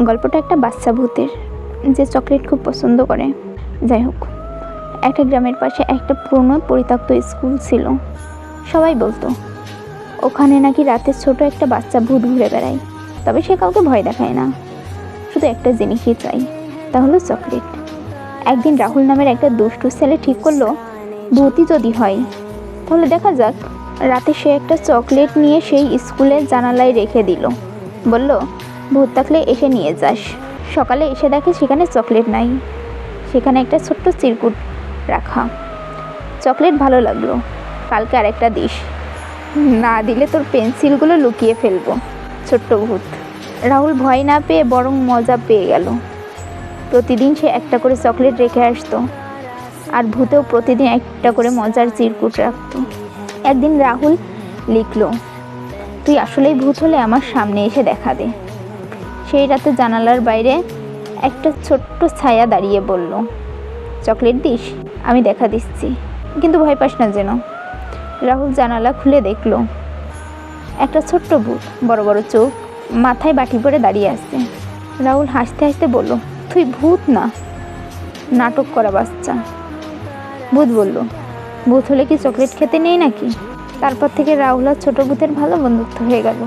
গল্পটা একটা বাচ্চা ভূতের, যে চকলেট খুব পছন্দ করে। যাই হোক, একটা গ্রামের পাশে একটা পুরনো পরিত্যক্ত স্কুল ছিল। সবাই বলতো ওখানে নাকি রাতে ছোট একটা বাচ্চা ভূত ঘুরে বেড়ায়, তবে সে কাউকে ভয় দেখায় না, শুধু একটা জিনিসই চাই, তা হলো চকলেট। একদিন রাহুল নামের একটা দুষ্টু ছেলে ঠিক করলো, ভূতই যদি হয় তাহলে দেখা যাক। রাতে সে একটা চকলেট নিয়ে সেই স্কুলের জানালায় রেখে দিল, বলল ভূত থাকলে এসে নিয়ে যাস। সকালে এসে দেখে সেখানে চকলেট নাই, সেখানে একটা ছোট্ট চিরকুট রাখা। চকলেট ভালো লাগলো, কালকে আরেকটা দিস, না দিলে তোর পেন্সিলগুলো লুকিয়ে ফেলবো। ছোট্ট ভূত। রাহুল ভয় না পেয়ে বরং মজা পেয়ে গেল। প্রতিদিন সে একটা করে চকলেট রেখে আসতো, আর ভূতেও প্রতিদিন একটা করে মজার চিরকুট রাখতো। একদিন রাহুল লিখল, তুই আসলেই ভূত হলে আমার সামনে এসে দেখা দে। সেই রাতে জানালার বাইরে একটা ছোট্ট ছায়া দাঁড়িয়ে বলল, চকলেট দিস? আমি দেখা দিচ্ছি, কিন্তু ভয় পাস না যেন। রাহুল জানালা খুলে দেখল একটা ছোট্ট ভূত, বড় বড় চোখ, মাথায় বাটি পরে দাঁড়িয়ে আছে। রাহুল হাসতে হাসতে বলল, তুই ভূত না, নাটক করা বাচ্চা। ভূত বলল, ভূত হলে কি চকলেট খেতে নেই নাকি? তারপর থেকে রাহুল আর ছোট ভূতের ভালো বন্ধুত্ব হয়ে গেল।